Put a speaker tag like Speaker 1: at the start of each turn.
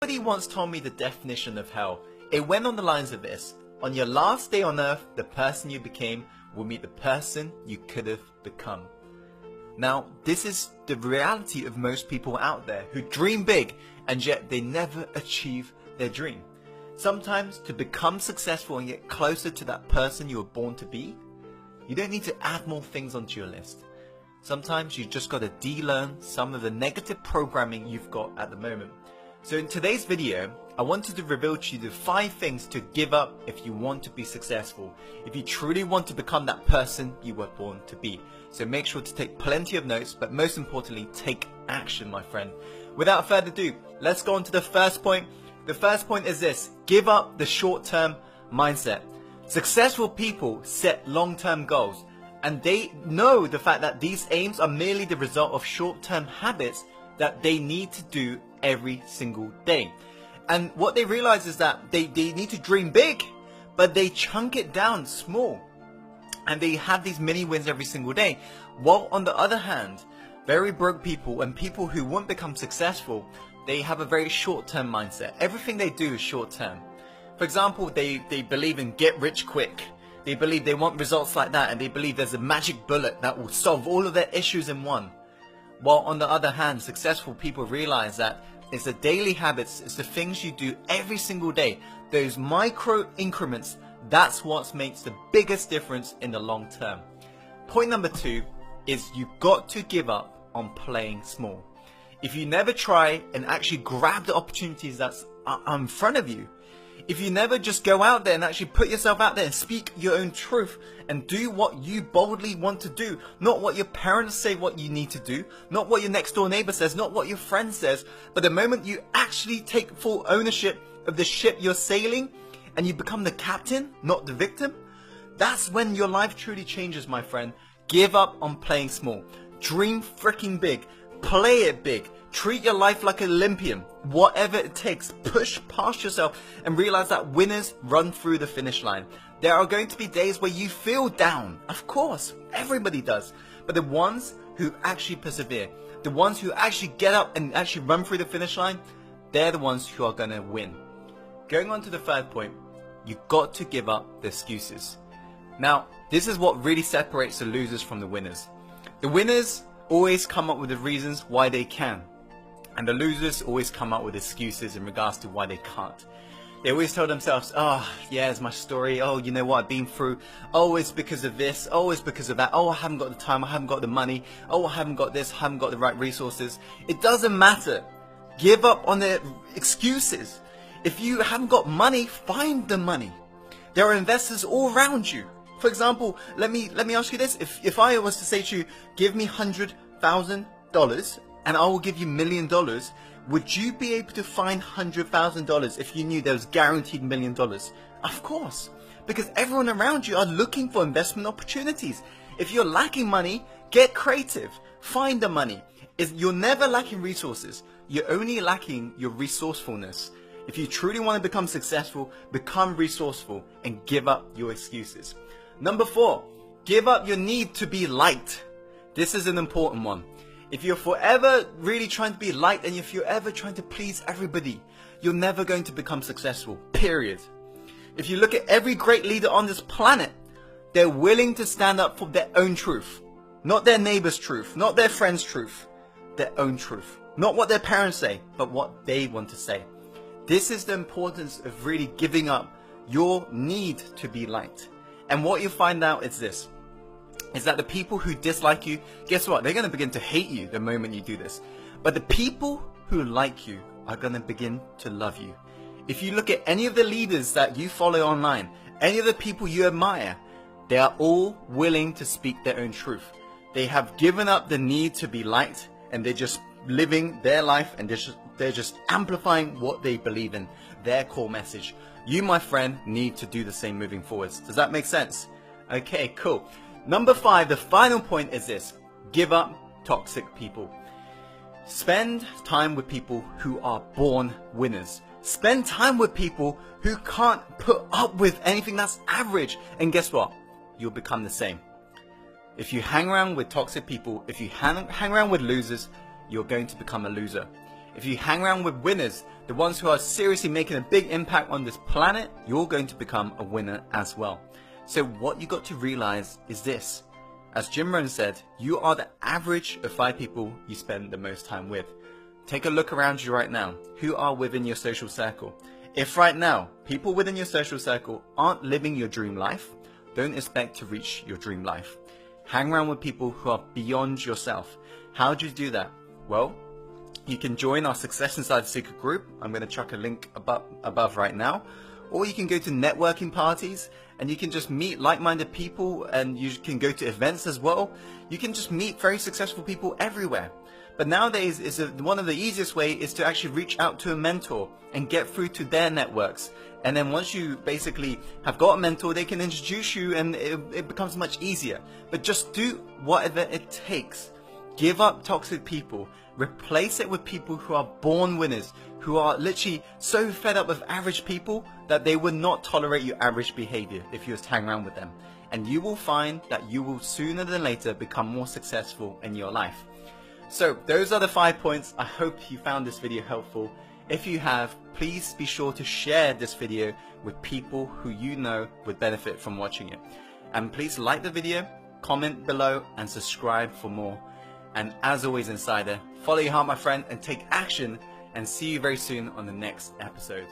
Speaker 1: Somebody once told me the definition of hell. It went on the lines of this: on your last day on earth, the person you became will meet the person you could have become. Now, this is the reality of most people out there who dream big and yet they never achieve their dream. Sometimes to become successful and get closer to that person you were born to be, you don't need to add more things onto your list. Sometimes you just got to de-learn some of the negative programming you've got at the moment. So in today's video, I wanted to reveal to you the 5 things to give up if you want to be successful, if you truly want to become that person you were born to be. So make sure to take plenty of notes, but most importantly, take action, my friend. Without further ado, let's go on to the first point. The first point is this: give up the short-term mindset. Successful people set long-term goals, and they know the fact that these aims are merely the result of short-term habits that they need to do every single day. And what they realize is that they need to dream big, but they chunk it down small. And they have these mini wins every single day. While on the other hand, very broke people and people who won't become successful, they have a very short-term mindset. Everything they do is short-term. For example, they believe in get rich quick. They believe they want results like that, and they believe there's a magic bullet that will solve all of their issues in one. While on the other hand, successful people realize that it's the daily habits, it's the things you do every single day, those micro increments, that's what makes the biggest difference in the long term. Point number 2 is you've got to give up on playing small. If you never try and actually grab the opportunities that's in front of you, if you never just go out there and actually put yourself out there and speak your own truth and do what you boldly want to do, not what your parents say what you need to do, not what your next door neighbor says, not what your friend says, but the moment you actually take full ownership of the ship you're sailing and you become the captain, not the victim, that's when your life truly changes, my friend. Give up on playing small. Dream freaking big. Play it big. Treat your life like an Olympian. Whatever it takes, push past yourself and realize that winners run through the finish line. There are going to be days where you feel down. Of course, everybody does. But the ones who actually persevere, the ones who actually get up and actually run through the finish line, they're the ones who are going to win. Going on to the third point, you've got to give up the excuses. Now, this is what really separates the losers from the winners. The winners always come up with the reasons why they can. And the losers always come up with excuses in regards to why they can't. They always tell themselves, oh, yeah, it's my story. Oh, you know what I've been through. Oh, it's because of this. Oh, it's because of that. Oh, I haven't got the time. I haven't got the money. Oh, I haven't got this. I haven't got the right resources. It doesn't matter. Give up on the excuses. If you haven't got money, find the money. There are investors all around you. For example, let me ask you this. If I was to say to you, give me $100,000 and I will give you $1 million, would you be able to find $100,000 if you knew there was guaranteed $1 million? Of course, because everyone around you are looking for investment opportunities. If you're lacking money, get creative. Find the money. You're never lacking resources. You're only lacking your resourcefulness. If you truly want to become successful, become resourceful and give up your excuses. Number 4, give up your need to be liked. This is an important one. If you're forever really trying to be liked and if you're ever trying to please everybody, you're never going to become successful, period. If you look at every great leader on this planet, they're willing to stand up for their own truth. Not their neighbor's truth, not their friend's truth, their own truth. Not what their parents say, but what they want to say. This is the importance of really giving up your need to be liked. And what you find out is this, is that the people who dislike you, guess what? They're going to begin to hate you the moment you do this. But the people who like you are going to begin to love you. If you look at any of the leaders that you follow online, any of the people you admire, they are all willing to speak their own truth. They have given up the need to be liked and they're just living their life and they're just amplifying what they believe in, their core message. You, my friend, need to do the same moving forwards. Does that make sense? Okay, cool. Number 5, the final point is this: give up toxic people. Spend time with people who are born winners. Spend time with people who can't put up with anything that's average. And guess what? You'll become the same. If you hang around with toxic people, if you hang around with losers, you're going to become a loser. If you hang around with winners, the ones who are seriously making a big impact on this planet, you're going to become a winner as well. So what you got to realize is this. As Jim Rohn said, you are the average of 5 people you spend the most time with. Take a look around you right now. Who are within your social circle? If right now, people within your social circle aren't living your dream life, don't expect to reach your dream life. Hang around with people who are beyond yourself. How do you do that? Well, you can join our Success Inside Secret group. I'm going to chuck a link above right now. Or you can go to networking parties and you can just meet like-minded people, and you can go to events as well. You can just meet very successful people everywhere. But nowadays, one of the easiest way is to actually reach out to a mentor and get through to their networks. And then once you basically have got a mentor, they can introduce you, and it becomes much easier. But just do whatever it takes. Give up toxic people. Replace it with people who are born winners, who are literally so fed up with average people that they would not tolerate your average behavior if you just hang around with them. And you will find that you will sooner than later become more successful in your life. So those are the 5 points. I hope you found this video helpful. If you have, please be sure to share this video with people who you know would benefit from watching it. And please like the video, comment below, and subscribe for more. And as always, Insider, follow your heart, my friend, and take action, and see you very soon on the next episode.